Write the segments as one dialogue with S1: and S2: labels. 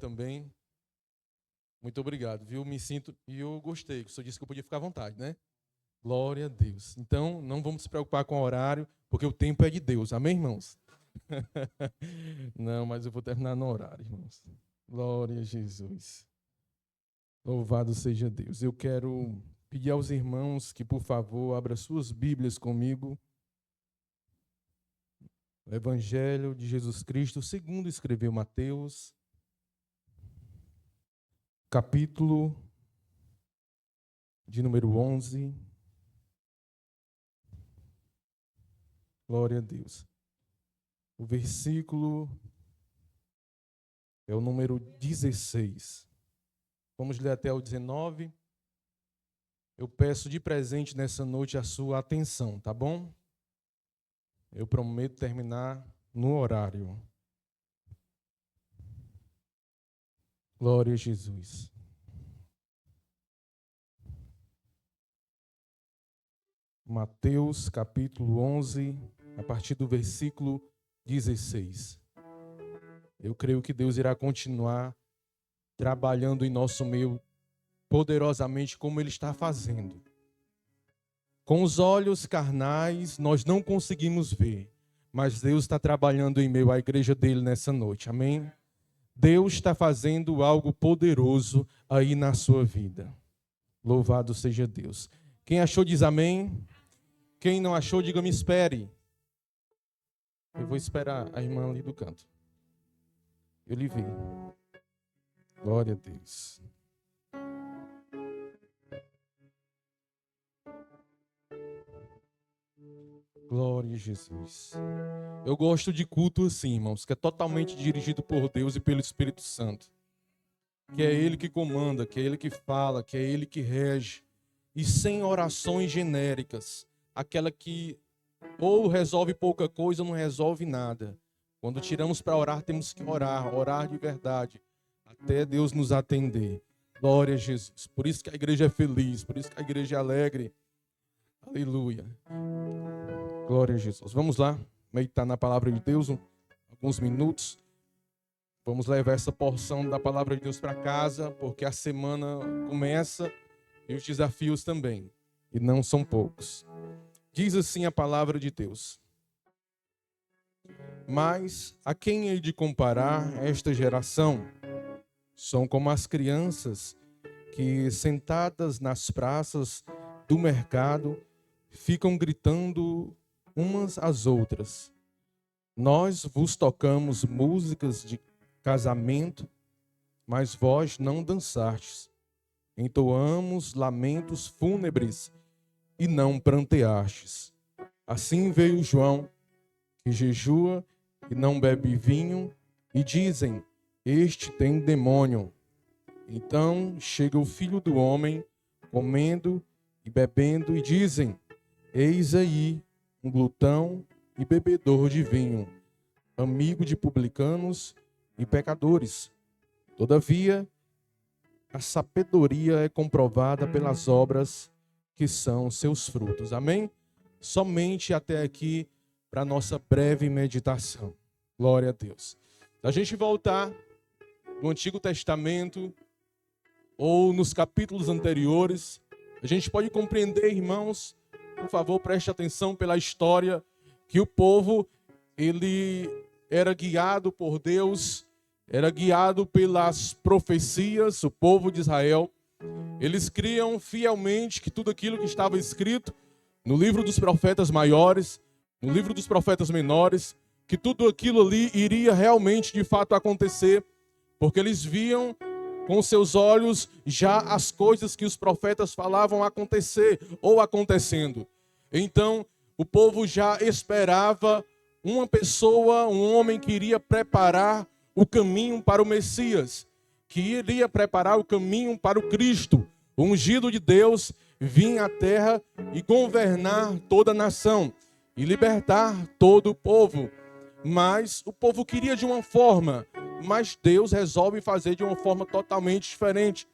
S1: também. Muito obrigado, viu? Me sinto, e eu gostei, que o senhor disse que eu podia ficar à vontade, né? Glória a Deus. Então, não vamos se preocupar com o horário, porque o tempo é de Deus. Amém, irmãos? Não, mas eu vou terminar no horário, irmãos. Glória a Jesus. Louvado seja Deus. Eu quero pedir aos irmãos que, por favor, abram suas Bíblias comigo. O Evangelho de Jesus Cristo, segundo escreveu Mateus, capítulo de número 11. Glória a Deus. O versículo é o número 16. Vamos ler até o 19. Eu peço de presente nessa noite a sua atenção, tá bom? Eu prometo terminar no horário. Glória a Jesus. Mateus capítulo 11, a partir do versículo 16. Eu creio que Deus irá continuar trabalhando em nosso meio poderosamente como Ele está fazendo. Com os olhos carnais nós não conseguimos ver, mas Deus está trabalhando em meio à igreja dele nessa noite, amém? Deus está fazendo algo poderoso aí na sua vida. Louvado seja Deus. Quem achou diz amém. Quem não achou, diga me espere. Eu vou esperar a irmã ali do canto. Eu lhe vi. Glória a Deus. Glória a Jesus. Eu gosto de culto assim, irmãos, que é totalmente dirigido por Deus e pelo Espírito Santo. Que é Ele que comanda, que é Ele que fala, que é Ele que rege. E sem orações genéricas. Aquela que ou resolve pouca coisa ou não resolve nada. Quando tiramos para orar, temos que orar de verdade, até Deus nos atender. Glória a Jesus. Por isso que a igreja é feliz, por isso que a igreja é alegre. Aleluia. Glória a Jesus. Vamos lá, meditar na palavra de Deus alguns minutos. Vamos levar essa porção da palavra de Deus para casa, porque a semana começa e os desafios também. E não são poucos. Diz assim a palavra de Deus. Mas a quem hei de comparar esta geração? São como as crianças que, sentadas nas praças do mercado, ficam gritando umas às outras. Nós vos tocamos músicas de casamento, mas vós não dançastes. Entoamos lamentos fúnebres e não pranteastes. Assim veio João, que jejua e não bebe vinho, e dizem, este tem demônio. Então chega o Filho do Homem, comendo e bebendo, e dizem, eis aí um glutão e bebedor de vinho, amigo de publicanos e pecadores. Todavia, a sabedoria é comprovada pelas obras que são seus frutos. Amém? Somente até aqui para a nossa breve meditação. Glória a Deus. A gente voltar no Antigo Testamento ou nos capítulos anteriores, a gente pode compreender, irmãos, por favor, preste atenção pela história, que o povo, ele era guiado por Deus, era guiado pelas profecias, o povo de Israel. Eles criam fielmente que tudo aquilo que estava escrito no livro dos profetas maiores, no livro dos profetas menores, que tudo aquilo ali iria realmente de fato acontecer, porque eles viam com seus olhos já as coisas que os profetas falavam acontecer ou acontecendo. Então, o povo já esperava uma pessoa, um homem que iria preparar o caminho para o Messias, que iria preparar o caminho para o Cristo, o ungido de Deus, vir à terra e governar toda a nação e libertar todo o povo. Mas o povo queria de uma forma, mas Deus resolve fazer de uma forma totalmente diferente.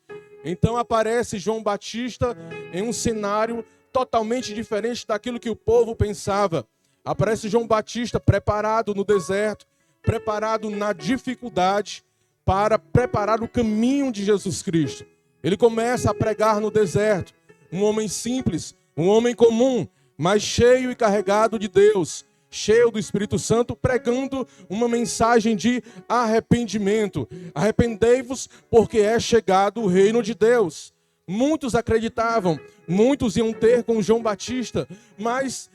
S1: Então aparece João Batista em um cenário totalmente diferente daquilo que o povo pensava. Aparece João Batista preparado no deserto, preparado na dificuldade, para preparar o caminho de Jesus Cristo. Ele começa a pregar no deserto. Um homem simples, um homem comum, mas cheio e carregado de Deus, cheio do Espírito Santo, pregando uma mensagem de arrependimento. Arrependei-vos, porque é chegado o reino de Deus. Muitos acreditavam, muitos iam ter com João Batista, mas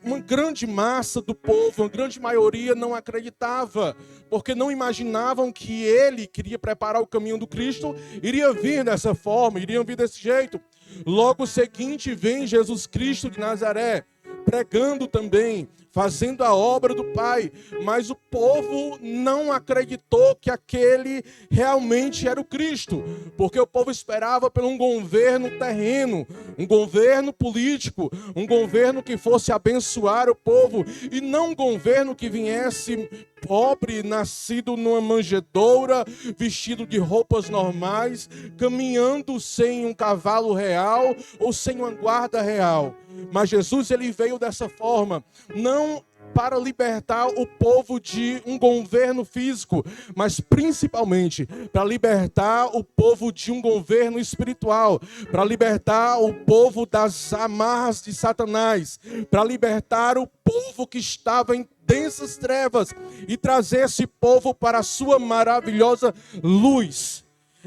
S1: uma grande massa do povo, uma grande maioria não acreditava, porque não imaginavam que ele queria preparar o caminho do Cristo, iria vir dessa forma, iria vir desse jeito. Logo seguinte vem Jesus Cristo de Nazaré, pregando também, fazendo a obra do Pai, mas o povo não acreditou que aquele realmente era o Cristo, porque o povo esperava por um governo terreno, um governo político, um governo que fosse abençoar o povo, e não um governo que viesse pobre, nascido numa manjedoura, vestido de roupas normais, caminhando sem um cavalo real ou sem uma guarda real. Mas Jesus, ele veio dessa forma, não para libertar o povo de um governo físico, mas principalmente para libertar o povo de um governo espiritual, para libertar o povo das amarras de Satanás, para libertar o povo que estava em densas trevas e trazer esse povo para a sua maravilhosa luz.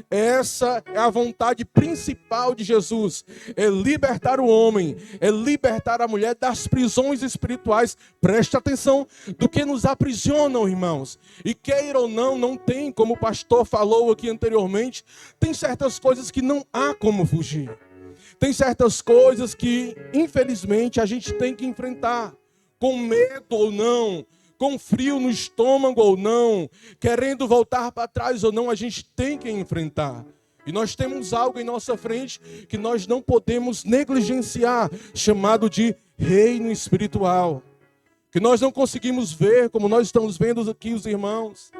S1: Essa é a vontade principal de Jesus, é libertar o homem, é libertar a mulher das prisões espirituais. Preste atenção do que nos aprisionam, irmãos. E queira ou não, não tem, como o pastor falou aqui anteriormente, tem certas coisas que não há como fugir. Tem certas coisas que, infelizmente, a gente tem que enfrentar, com medo ou não, com frio no estômago ou não, querendo voltar para trás ou não, a gente tem que enfrentar. E nós temos algo em nossa frente que nós não podemos negligenciar, chamado de reino espiritual. Que nós não conseguimos ver, como nós estamos vendo aqui os irmãos.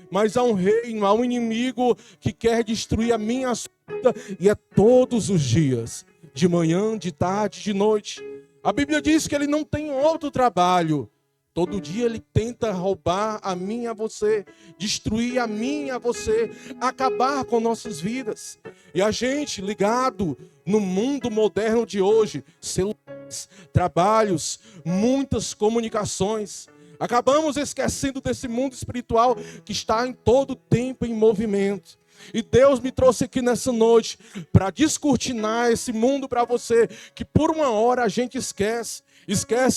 S1: Mas há um reino, há um inimigo que quer destruir a minha vida, e é todos os dias, de manhã, de tarde, de noite. A Bíblia diz que ele não tem outro trabalho. Todo dia ele tenta roubar a mim e a você, destruir a mim e a você, acabar com nossas vidas. E a gente ligado no mundo moderno de hoje, celulares, trabalhos, muitas comunicações, acabamos esquecendo desse mundo espiritual que está em todo tempo em movimento. E Deus me trouxe aqui nessa noite para descortinar esse mundo para você, que por uma hora a gente esquece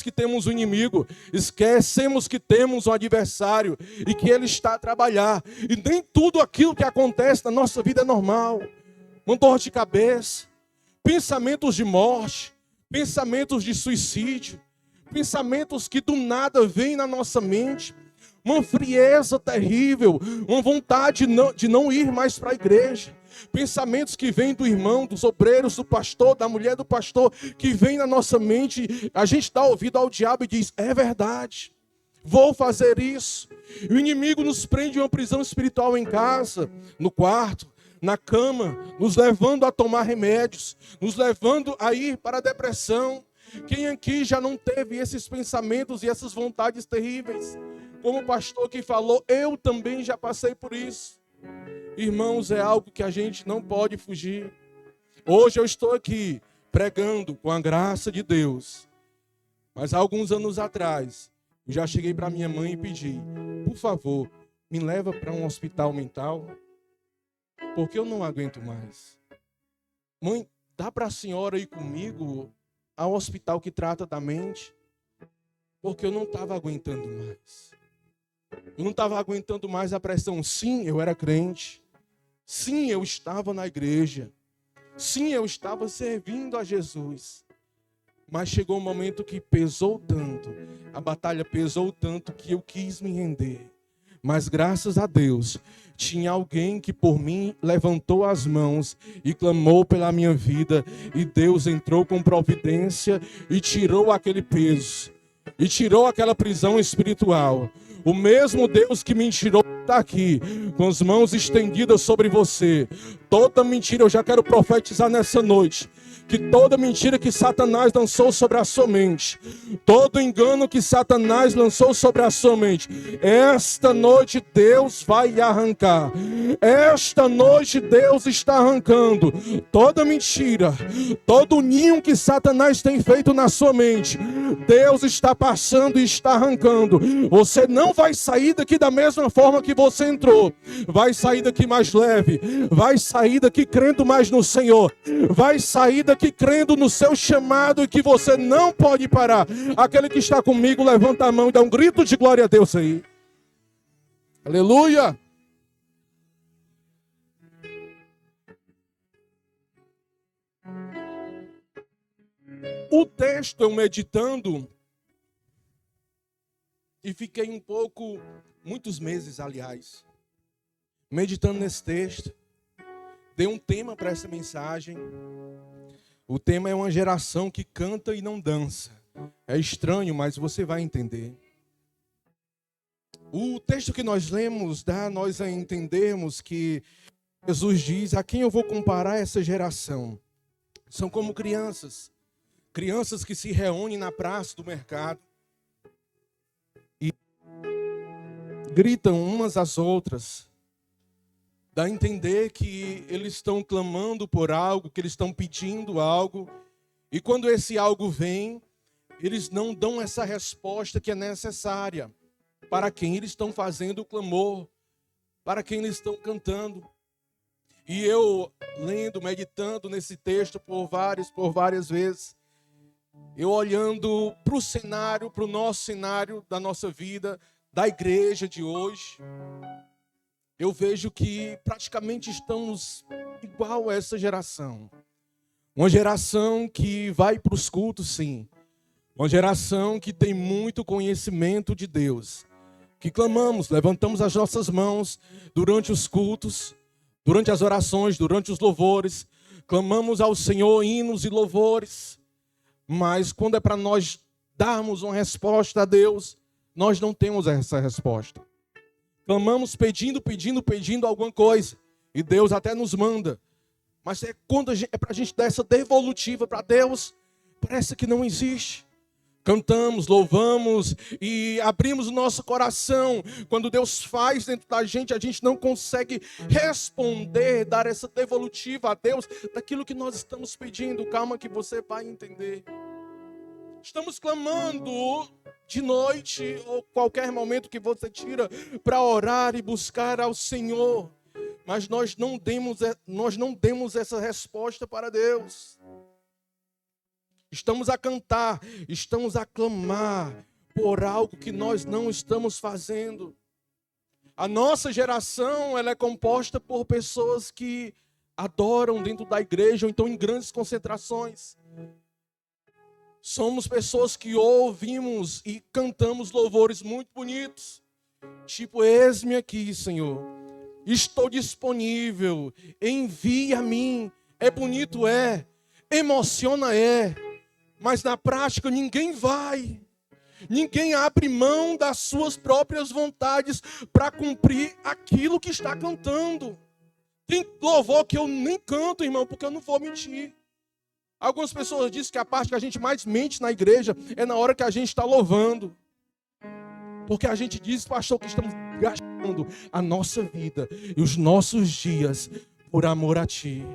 S1: que temos um inimigo, esquecemos que temos um adversário e que ele está a trabalhar. E nem tudo aquilo que acontece na nossa vida é normal. Uma dor de cabeça, pensamentos de morte, pensamentos de suicídio, pensamentos que do nada vêm na nossa mente, uma frieza terrível, uma vontade de não ir mais para a igreja. Pensamentos que vêm do irmão, dos obreiros, do pastor, da mulher do pastor, que vem na nossa mente, a gente dá ouvido ao diabo e diz, é verdade, vou fazer isso. E o inimigo nos prende em uma prisão espiritual em casa, no quarto, na cama, nos levando a tomar remédios, nos levando a ir para a depressão. Quem aqui já não teve esses pensamentos e essas vontades terríveis? Como o pastor que falou, eu também já passei por isso. Irmãos, é algo que a gente não pode fugir. Hoje eu estou aqui pregando com a graça de Deus. Mas há alguns anos atrás, eu já cheguei para minha mãe e pedi, por favor, me leva para um hospital mental, porque eu não aguento mais. Mãe, dá para a senhora ir comigo ao hospital que trata da mente? Porque eu não estava aguentando mais. Eu não estava aguentando mais a pressão. Sim, eu era crente. Sim, eu estava na igreja. Sim, eu estava servindo a Jesus. Mas chegou um momento que pesou tanto, a batalha pesou tanto que eu quis me render. Mas graças a Deus, tinha alguém que por mim levantou as mãos e clamou pela minha vida. E Deus entrou com providência e tirou aquele peso. E tirou aquela prisão espiritual. O mesmo Deus que me tirou está aqui, com as mãos estendidas sobre você. Toda mentira, eu já quero profetizar nessa noite. que toda mentira que Satanás lançou sobre a sua mente, todo engano que Satanás lançou sobre a sua mente, esta noite Deus vai arrancar. Esta noite Deus está arrancando toda mentira, todo ninho que Satanás tem feito na sua mente. Deus está passando e está arrancando. Você não vai sair daqui da mesma forma que você entrou. Vai sair daqui mais leve. Vai sair daqui crendo mais no Senhor. Vai sair daqui crendo no seu chamado e que você não pode parar. Aquele que está comigo, levanta a mão e dá um grito de glória a Deus aí. Aleluia! O texto eu meditando e fiquei muitos meses, aliás, meditando nesse texto. Dei um tema para essa mensagem. O tema é uma geração que canta e não dança. É estranho, mas você vai entender. O texto que nós lemos dá a nós a entendermos que Jesus diz: a quem eu vou comparar essa geração? São como crianças que se reúnem na praça do mercado e gritam umas às outras. Dá a entender que eles estão clamando por algo, que eles estão pedindo algo. E quando esse algo vem, eles não dão essa resposta que é necessária para quem eles estão fazendo o clamor, para quem eles estão cantando. E eu, lendo, meditando nesse texto por várias vezes, eu olhando para o cenário, para o nosso cenário da nossa vida, da igreja de hoje, eu vejo que praticamente estamos igual a essa geração. Uma geração que vai para os cultos, sim. Uma geração que tem muito conhecimento de Deus. Que clamamos, levantamos as nossas mãos durante os cultos, durante as orações, durante os louvores. Clamamos ao Senhor hinos e louvores. Mas quando é para nós darmos uma resposta a Deus, nós não temos essa resposta. Clamamos pedindo alguma coisa. E Deus até nos manda. Mas quando é para a gente dar essa devolutiva para Deus, parece que não existe. Cantamos, louvamos e abrimos o nosso coração. Quando Deus faz dentro da gente, a gente não consegue responder, dar essa devolutiva a Deus daquilo que nós estamos pedindo. Calma que você vai entender. Estamos clamando de noite ou qualquer momento que você tira para orar e buscar ao Senhor. Mas nós não demos essa resposta para Deus. Estamos a cantar, estamos a clamar por algo que nós não estamos fazendo. A nossa geração, ela é composta por pessoas que adoram dentro da igreja ou então em grandes concentrações. Somos pessoas que ouvimos e cantamos louvores muito bonitos. Tipo, eis-me aqui, Senhor. Estou disponível. Envia a mim. É bonito, é. Emociona, é. Mas na prática ninguém vai. Ninguém abre mão das suas próprias vontades para cumprir aquilo que está cantando. Tem louvor que eu nem canto, irmão, porque eu não vou mentir. Algumas pessoas dizem que a parte que a gente mais mente na igreja é na hora que a gente está louvando. Porque a gente diz, pastor, que estamos gastando a nossa vida e os nossos dias por amor a Ti.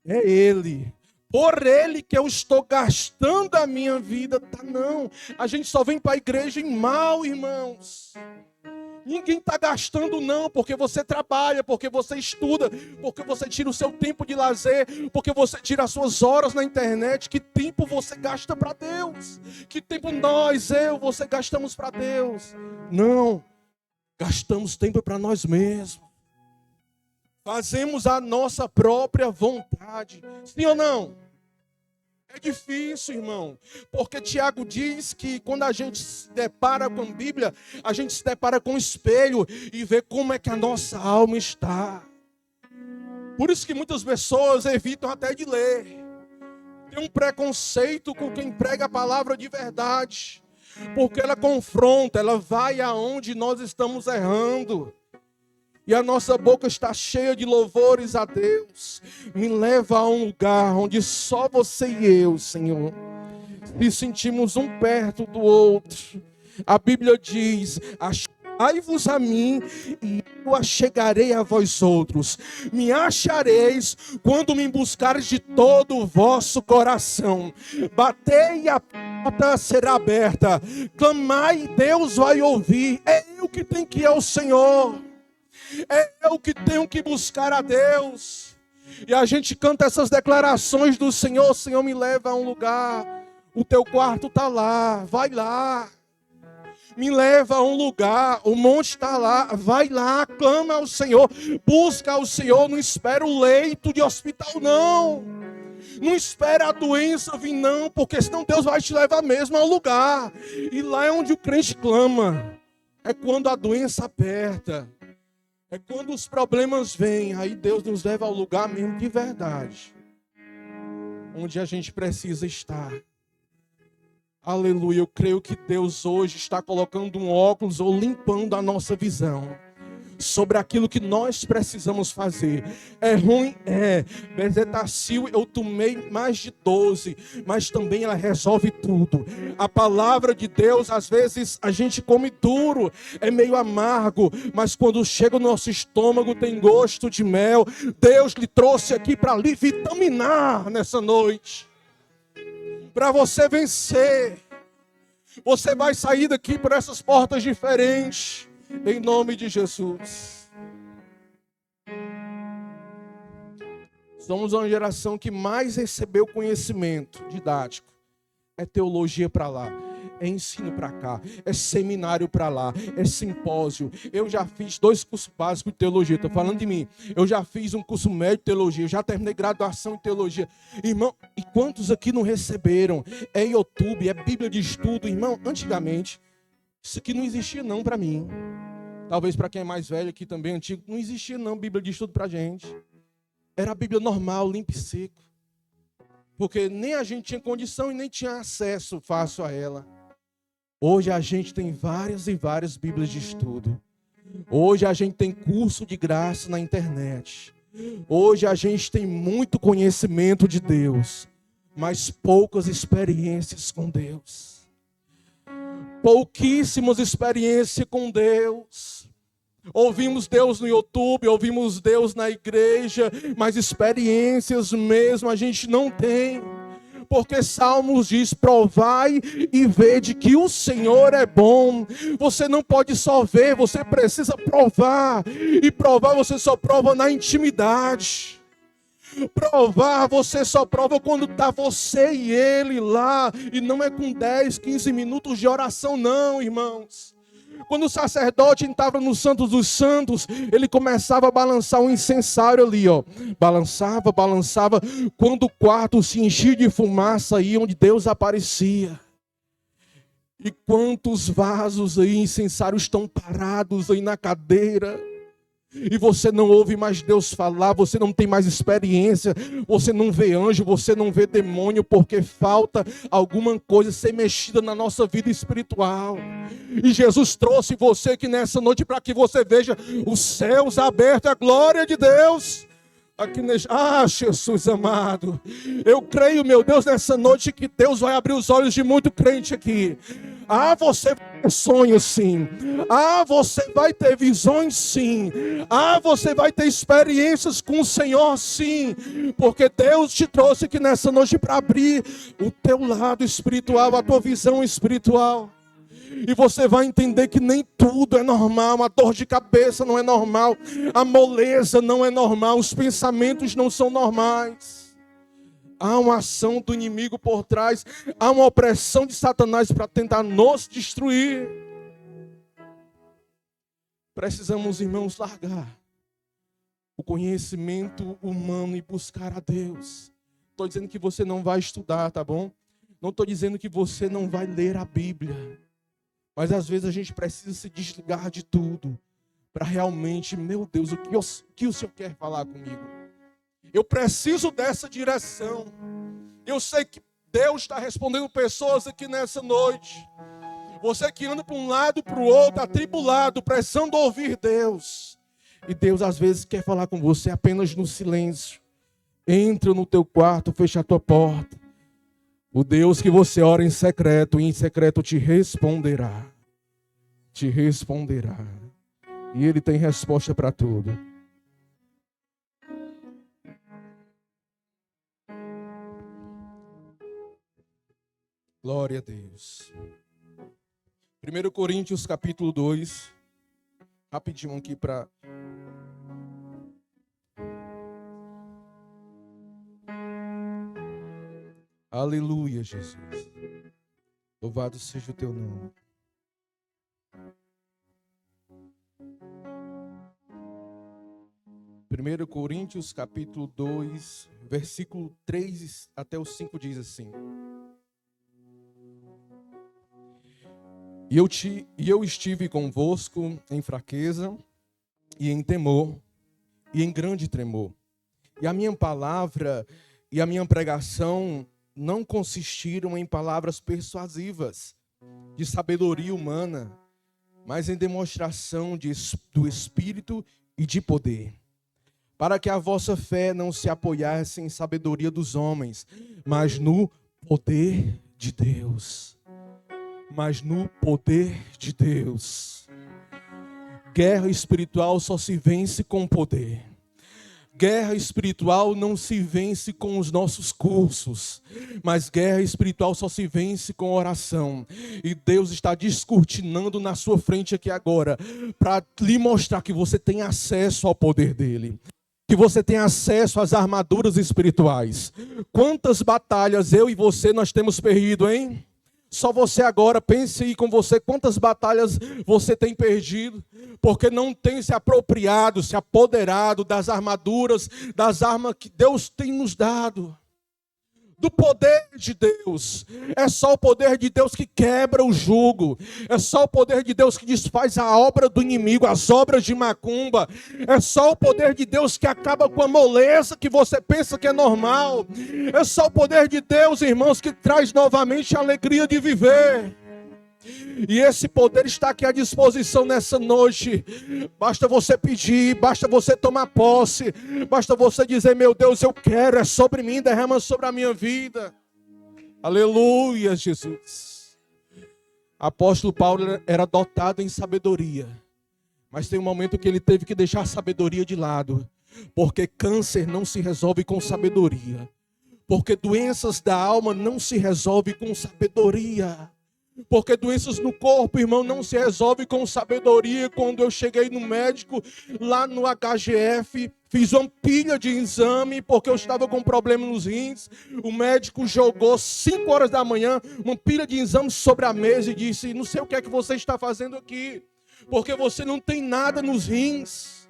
S1: É Ele. Por Ele que eu estou gastando a minha vida. Tá, não. A gente só vem para a igreja em mal, irmãos. Ninguém está gastando não, porque você trabalha, porque você estuda, porque você tira o seu tempo de lazer, porque você tira as suas horas na internet. Que tempo você gasta para Deus? Que tempo você gastamos para Deus? Não, gastamos tempo para nós mesmos. Fazemos a nossa própria vontade. Sim ou não? É difícil, irmão, porque Tiago diz que quando a gente se depara com a Bíblia, a gente se depara com o espelho e vê como é que a nossa alma está. Por isso que muitas pessoas evitam até de ler. Tem um preconceito com quem prega a palavra de verdade, porque ela confronta, ela vai aonde nós estamos errando. e a nossa boca está cheia de louvores a Deus. Me leva a um lugar onde só você e eu, Senhor, se sentimos um perto do outro. A Bíblia diz: achegai-vos a mim e eu achegarei a vós outros. Me achareis quando me buscares de todo o vosso coração. Batei e a porta será aberta. Clamai, Deus vai ouvir. É eu que tenho que ir ao Senhor. É eu que tenho que buscar a Deus. E a gente canta essas declarações do Senhor. Senhor, me leva a um lugar. O teu quarto está lá. Vai lá. Me leva a um lugar. O monte está lá. Vai lá. Clama ao Senhor. Busca ao Senhor. Não espera o leito de hospital, não. Não espera a doença vir, não. Porque senão Deus vai te levar mesmo ao lugar. E lá é onde o crente clama. É quando a doença aperta. É quando os problemas vêm, aí Deus nos leva ao lugar mesmo de verdade, onde a gente precisa estar. Aleluia, eu creio que Deus hoje está colocando um óculos ou limpando a nossa visão sobre aquilo que nós precisamos fazer. É ruim? É. Bezetacil eu tomei mais de 12, mas também ela resolve tudo. A palavra de Deus, às vezes a gente come duro, é meio amargo, mas quando chega no nosso estômago tem gosto de mel. Deus lhe trouxe aqui para lhe vitaminar nessa noite, para você vencer. Você vai sair daqui por essas portas diferentes, em nome de Jesus. Somos uma geração que mais recebeu conhecimento didático. É teologia para lá, é ensino para cá, é seminário para lá, é simpósio. Eu já fiz 2 cursos básicos de teologia, estou falando de mim. Eu já fiz um curso médio de teologia, já terminei graduação em teologia. Irmão, e quantos aqui não receberam? É YouTube, é Bíblia de estudo. Irmão, antigamente, isso aqui não existia não para mim. Talvez para quem é mais velho aqui também, antigo, não existia não Bíblia de estudo para a gente. Era a Bíblia normal, limpa e seco. Porque nem a gente tinha condição e nem tinha acesso fácil a ela. Hoje a gente tem várias e várias Bíblias de estudo. Hoje a gente tem curso de graça na internet. Hoje a gente tem muito conhecimento de Deus, mas poucas experiências com Deus. Pouquíssimas experiências com Deus. Ouvimos Deus no YouTube, ouvimos Deus na igreja, mas experiências mesmo a gente não tem. Porque Salmos diz: provai e vede que o Senhor é bom. Você não pode só ver, você precisa provar. E provar você só prova na intimidade. Provar você só prova quando está você e ele lá. E não é com 10, 15 minutos de oração não, irmãos. Quando o sacerdote entrava no Santo dos Santos, ele começava a balançar um incensário ali, ó. Balançava, balançava. Quando o quarto se enchia de fumaça, aí onde Deus aparecia. E quantos vasos aí, incensários estão parados aí na cadeira. E você não ouve mais Deus falar, você não tem mais experiência, você não vê anjo, você não vê demônio, porque falta alguma coisa ser mexida na nossa vida espiritual. E Jesus trouxe você aqui nessa noite para que você veja os céus abertos, a glória de Deus. Aqui nesse... Ah, Jesus amado, eu creio, meu Deus, nessa noite que Deus vai abrir os olhos de muito crente aqui. Ah, você vai ter sonhos sim. Ah, você vai ter visões sim. Ah, você vai ter experiências com o Senhor sim. Porque Deus te trouxe aqui nessa noite para abrir o teu lado espiritual, a tua visão espiritual. E você vai entender que nem tudo é normal. A dor de cabeça não é normal. A moleza não é normal. Os pensamentos não são normais. Há uma ação do inimigo por trás. Há uma opressão de Satanás para tentar nos destruir. Precisamos, irmãos, largar o conhecimento humano e buscar a Deus. Estou dizendo que você não vai estudar, tá bom? Não estou dizendo que você não vai ler a Bíblia. Mas às vezes a gente precisa se desligar de tudo para realmente, meu Deus, o que o Senhor quer falar comigo? Eu preciso dessa direção. Eu sei que Deus está respondendo pessoas aqui nessa noite. Você que anda para um lado, para o outro, atribulado, precisando ouvir Deus. E Deus às vezes quer falar com você apenas no silêncio. Entra no teu quarto, fecha a tua porta. O Deus que você ora em secreto te responderá. Te responderá. E Ele tem resposta para tudo. Glória a Deus. 1 Coríntios capítulo 2. Rapidinho aqui para... Aleluia, Jesus. Louvado seja o teu nome. Primeiro Coríntios capítulo 2, versículo 3 até o 5 diz assim: E eu estive convosco em fraqueza e em temor e em grande tremor. E a minha palavra e a minha pregação não consistiram em palavras persuasivas de sabedoria humana, mas em demonstração do Espírito e de poder, para que a vossa fé não se apoiasse em sabedoria dos homens, mas no poder de Deus. Mas no poder de Deus. Guerra espiritual só se vence com poder. Guerra espiritual não se vence com os nossos cursos, mas guerra espiritual só se vence com oração. E Deus está descortinando na sua frente aqui agora, para lhe mostrar que você tem acesso ao poder dele. Que você tem acesso às armaduras espirituais. Quantas batalhas eu e você nós temos perdido, hein? Só você agora, pense aí com você, quantas batalhas você tem perdido, porque não tem se apropriado, se apoderado das armaduras, das armas que Deus tem nos dado. Do poder de Deus. É só o poder de Deus que quebra o jugo. É só o poder de Deus que desfaz a obra do inimigo, as obras de macumba. É só o poder de Deus que acaba com a moleza que você pensa que é normal. É só o poder de Deus, irmãos, que traz novamente a alegria de viver. E esse poder está aqui à disposição nessa noite. Basta você pedir, basta você tomar posse, basta você dizer: meu Deus, eu quero, é sobre mim, derrama sobre a minha vida. Aleluia, Jesus. Apóstolo Paulo era dotado em sabedoria, mas tem um momento que ele teve que deixar a sabedoria de lado, porque câncer não se resolve com sabedoria, porque doenças da alma não se resolve com sabedoria. Porque doenças no corpo, irmão, não se resolve com sabedoria. Quando eu cheguei no médico, lá no HGF, fiz uma pilha de exame, porque eu estava com problema nos rins. O médico jogou 5 horas da manhã, uma pilha de exames sobre a mesa e disse: não sei o que é que você está fazendo aqui, porque você não tem nada nos rins.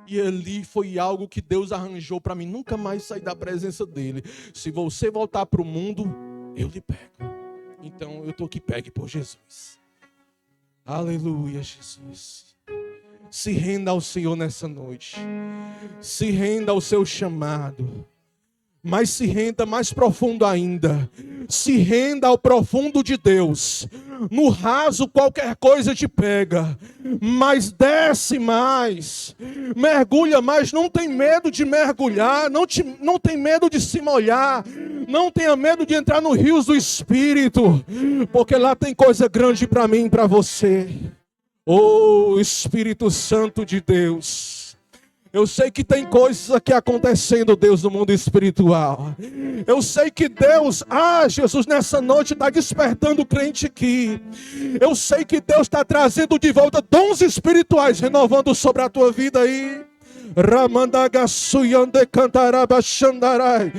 S1: E ali foi algo que Deus arranjou para mim nunca mais sair da presença dele. Se você voltar para o mundo, eu lhe pego. Então eu estou aqui, pegue por Jesus. Aleluia, Jesus. Se renda ao Senhor nessa noite. Se renda ao seu chamado. Mas se renda mais profundo ainda. Se renda ao profundo de Deus. No raso qualquer coisa te pega, mas desce mais, mergulha mais. Não tem medo de mergulhar, não tem medo de se molhar, não tenha medo de entrar no rios do Espírito, porque lá tem coisa grande para mim e para você. Oh, Espírito Santo de Deus. Eu sei que tem coisas aqui acontecendo, Deus, no mundo espiritual. Eu sei que Deus, Jesus, nessa noite está despertando o crente aqui. Eu sei que Deus está trazendo de volta dons espirituais, renovando sobre a tua vida aí. Ramandagassuyande cantarabachandarai.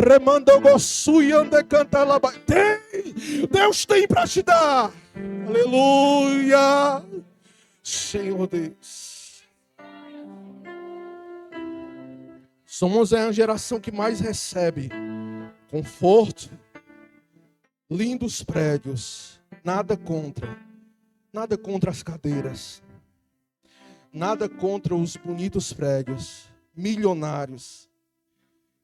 S1: Remandogossuyande cantalabai. Deus tem para te dar. Aleluia. Senhor Deus. Somos a geração que mais recebe conforto, lindos prédios, nada contra as cadeiras, nada contra os bonitos prédios, milionários.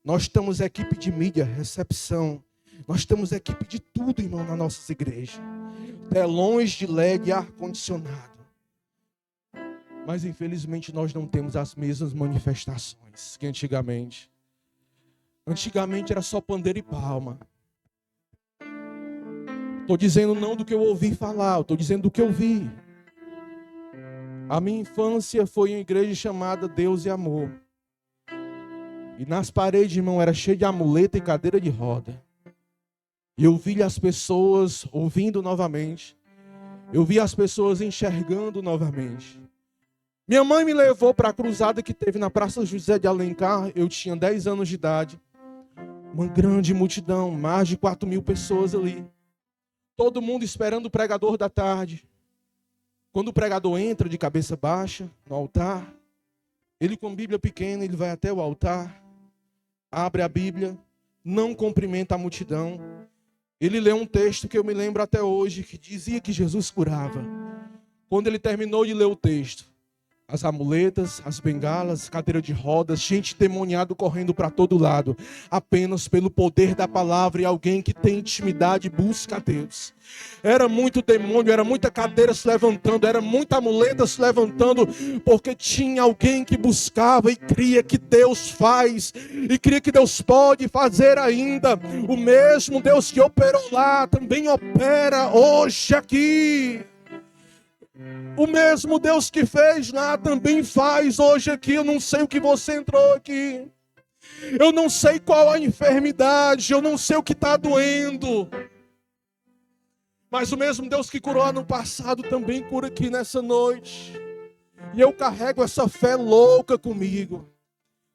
S1: Nós temos equipe de mídia, recepção, nós temos equipe de tudo, irmão, nas nossas igrejas. Telões de LED, ar-condicionado. Mas infelizmente nós não temos as mesmas manifestações que antigamente. Antigamente era só pandeiro e palma. Estou dizendo não do que eu ouvi falar, estou dizendo do que eu vi. A minha infância foi em uma igreja chamada Deus e Amor. E nas paredes, irmão, era cheio de amuleta e cadeira de roda. E eu vi as pessoas ouvindo novamente. Eu vi as pessoas enxergando novamente. Minha mãe me levou para a cruzada que teve na Praça José de Alencar. Eu tinha 10 anos de idade. Uma grande multidão, mais de 4.000 pessoas ali. Todo mundo esperando o pregador da tarde. Quando o pregador entra de cabeça baixa no altar, ele com Bíblia pequena, ele vai até o altar, abre a Bíblia, não cumprimenta a multidão. Ele lê um texto que eu me lembro até hoje, que dizia que Jesus curava. Quando ele terminou de ler o texto, as amuletas, as bengalas, cadeira de rodas, gente demoniado correndo para todo lado. Apenas pelo poder da palavra e alguém que tem intimidade busca a Deus. Era muito demônio, era muita cadeira se levantando, era muita amuleta se levantando, porque tinha alguém que buscava e cria que Deus faz, e cria que Deus pode fazer ainda. O mesmo Deus que operou lá, também opera hoje aqui. O mesmo Deus que fez lá também faz hoje aqui. Eu não sei o que você entrou aqui. Eu não sei qual a enfermidade. Eu não sei o que está doendo. Mas o mesmo Deus que curou no passado também cura aqui nessa noite. E eu carrego essa fé louca comigo.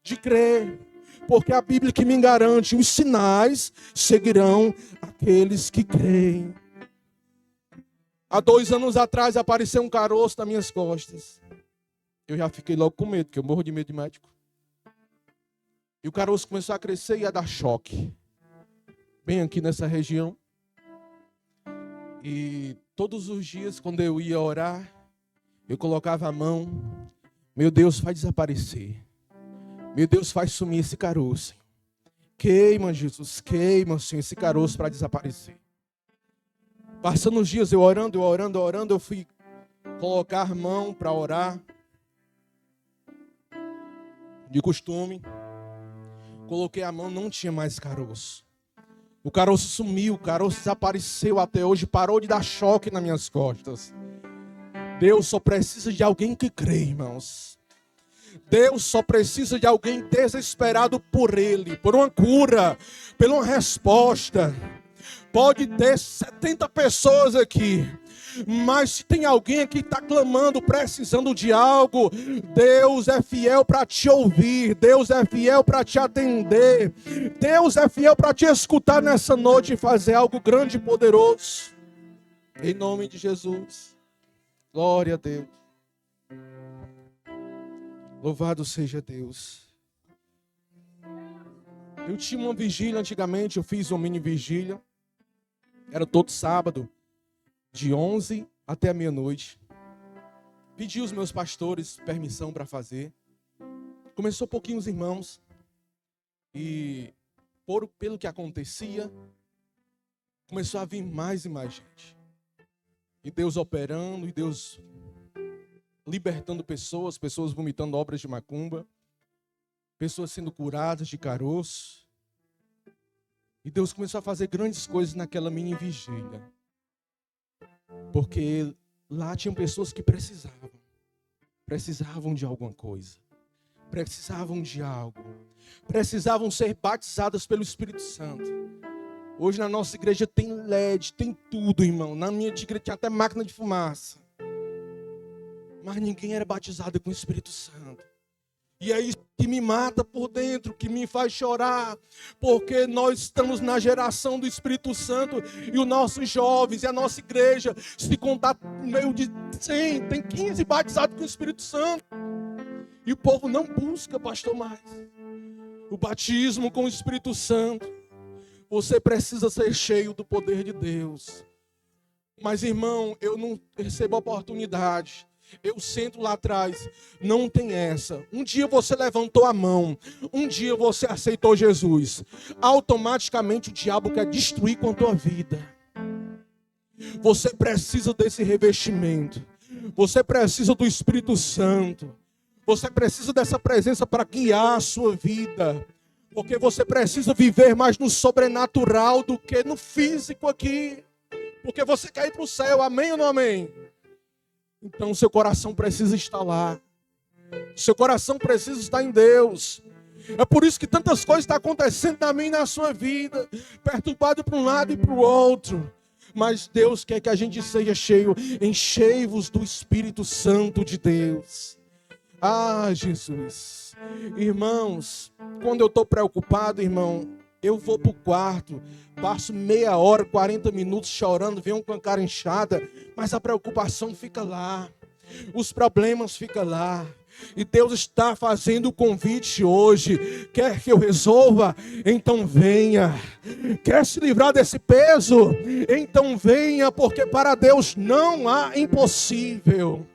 S1: De crer. Porque a Bíblia que me garante, os sinais seguirão aqueles que creem. Há 2 anos atrás apareceu um caroço nas minhas costas. Eu já fiquei logo com medo, porque eu morro de medo de médico. E o caroço começou a crescer e a dar choque. Bem aqui nessa região. E todos os dias, quando eu ia orar, eu colocava a mão. Meu Deus, faz desaparecer. Meu Deus, faz sumir esse caroço. Queima, Jesus, queima, Senhor, esse caroço para desaparecer. Passando os dias, eu orando, eu fui colocar a mão para orar. De costume. Coloquei a mão, não tinha mais caroço. O caroço sumiu, o caroço desapareceu até hoje, parou de dar choque nas minhas costas. Deus só precisa de alguém que crê, irmãos. Deus só precisa de alguém desesperado por Ele, por uma cura, por uma resposta. Pode ter 70 pessoas aqui, mas se tem alguém aqui que está clamando, precisando de algo, Deus é fiel para te ouvir, Deus é fiel para te atender, Deus é fiel para te escutar nessa noite e fazer algo grande e poderoso. Em nome de Jesus. Glória a Deus. Louvado seja Deus. Eu tinha uma vigília antigamente, eu fiz uma mini vigília. Era todo sábado, de 11 até a meia-noite. Pedi aos meus pastores permissão para fazer. Começou pouquinhos irmãos. E pelo que acontecia, começou a vir mais e mais gente. E Deus operando, e Deus libertando pessoas vomitando obras de macumba, pessoas sendo curadas de caroço. E Deus começou a fazer grandes coisas naquela mini vigília. Porque lá tinham pessoas que precisavam de alguma coisa. Precisavam de algo. Precisavam ser batizadas pelo Espírito Santo. Hoje na nossa igreja tem LED, tem tudo, irmão. Na minha igreja tinha até máquina de fumaça. Mas ninguém era batizado com o Espírito Santo. E é isso que me mata por dentro, que me faz chorar, porque nós estamos na geração do Espírito Santo e os nossos jovens e a nossa igreja, se contar meio de 100, tem 15 batizados com o Espírito Santo. E o povo não busca, pastor, mais o batismo com o Espírito Santo. Você precisa ser cheio do poder de Deus. Mas, irmão, eu não recebo oportunidade. Eu sento lá atrás, não tem essa. Um dia você levantou a mão, um dia você aceitou Jesus, automaticamente o diabo quer destruir com a tua vida. Você precisa desse revestimento. Você precisa do Espírito Santo. Você precisa dessa presença para guiar a sua vida. Porque você precisa viver mais no sobrenatural do que no físico aqui. Porque você quer ir para o céu, amém ou não amém? Então seu coração precisa estar lá. Seu coração precisa estar em Deus. É por isso que tantas coisas estão acontecendo na minha e na sua vida. Perturbado para um lado e para o outro. Mas Deus quer que a gente seja cheio. Enchei-vos do Espírito Santo de Deus. Ah, Jesus. Irmãos, quando eu estou preocupado, irmão, eu vou para o quarto, passo meia hora, 40 minutos chorando, venho com a cara inchada, mas a preocupação fica lá, os problemas ficam lá. E Deus está fazendo o convite hoje. Quer que eu resolva? Então venha. Quer se livrar desse peso? Então venha, porque para Deus não há impossível.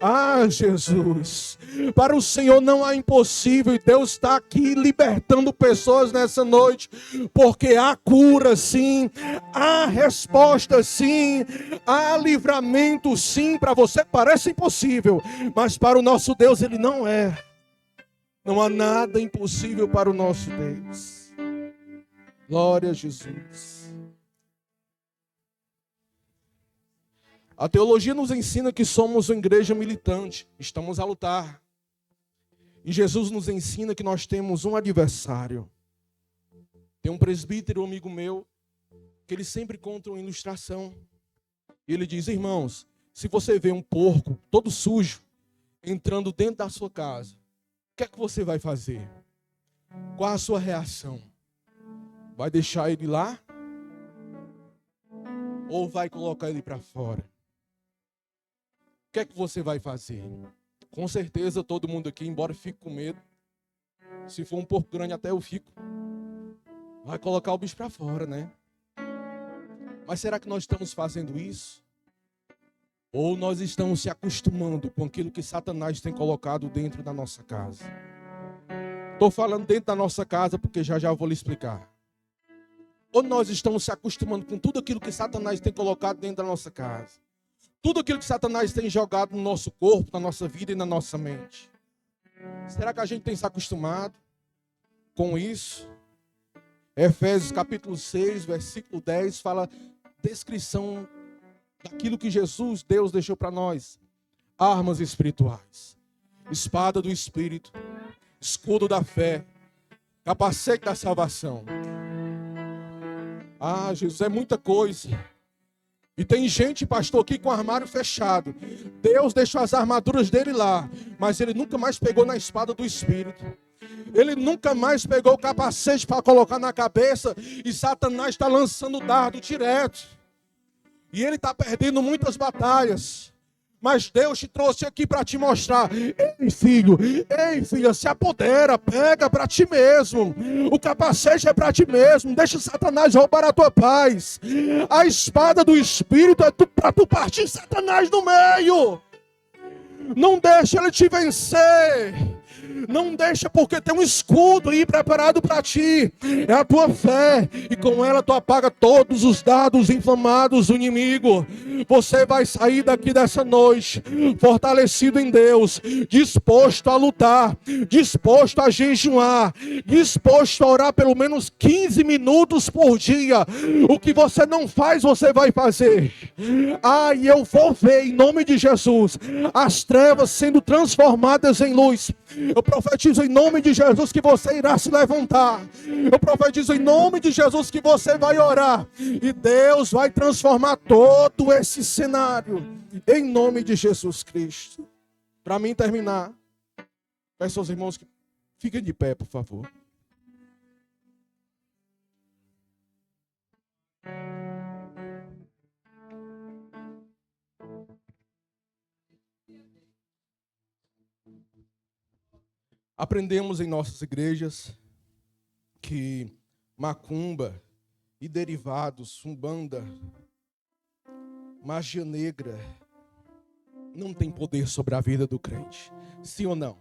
S1: Ah, Jesus, para o Senhor não há impossível, e Deus está aqui libertando pessoas nessa noite, porque há cura sim, há resposta sim, há livramento sim. Para você parece impossível, mas para o nosso Deus ele não é. Não há nada impossível para o nosso Deus. Glória a Jesus. A teologia nos ensina que somos uma igreja militante, estamos a lutar. E Jesus nos ensina que nós temos um adversário. Tem um presbítero, um amigo meu, que ele sempre conta uma ilustração. E ele diz: irmãos, se você vê um porco todo sujo entrando dentro da sua casa, o que é que você vai fazer? Qual a sua reação? Vai deixar ele lá? Ou vai colocar ele para fora? O que é que você vai fazer? Com certeza todo mundo aqui, embora fique com medo, se for um porco grande até eu fico, vai colocar o bicho para fora, né? Mas será que nós estamos fazendo isso? Ou nós estamos se acostumando com aquilo que Satanás tem colocado dentro da nossa casa? Estou falando dentro da nossa casa porque já eu vou lhe explicar. Ou nós estamos se acostumando com tudo aquilo que Satanás tem colocado dentro da nossa casa? Tudo aquilo que Satanás tem jogado no nosso corpo, na nossa vida e na nossa mente. Será que a gente tem se acostumado com isso? Efésios capítulo 6, versículo 10, fala descrição daquilo que Jesus, Deus, deixou para nós. Armas espirituais, espada do Espírito, escudo da fé, capacete da salvação. Ah, Jesus, é muita coisa. E tem gente, pastor, aqui com o armário fechado. Deus deixou as armaduras dele lá, mas ele nunca mais pegou na espada do Espírito. Ele nunca mais pegou o capacete para colocar na cabeça, e Satanás está lançando dardo direto. E ele está perdendo muitas batalhas. Mas Deus te trouxe aqui para te mostrar: ei filho, ei filha, se apodera, pega para ti mesmo. O capacete é para ti mesmo. Deixa Satanás roubar a tua paz. A espada do Espírito é para tu partir Satanás no meio. Não deixa ele te vencer. Não deixa, porque tem um escudo aí preparado para ti. É a tua fé. E com ela tu apaga todos os dardos inflamados do inimigo. Você vai sair daqui dessa noite fortalecido em Deus, disposto a lutar, disposto a jejuar, disposto a orar pelo menos 15 minutos por dia. O que você não faz, você vai fazer. E eu vou ver em nome de Jesus as trevas sendo transformadas em luz. Eu profetizo em nome de Jesus que você irá se levantar. Eu profetizo em nome de Jesus que você vai orar. E Deus vai transformar todo esse cenário. Em nome de Jesus Cristo. Para mim terminar, peço aos irmãos que fiquem de pé, por favor. Aprendemos em nossas igrejas que macumba e derivados, umbanda, magia negra, não tem poder sobre a vida do crente. Sim ou não?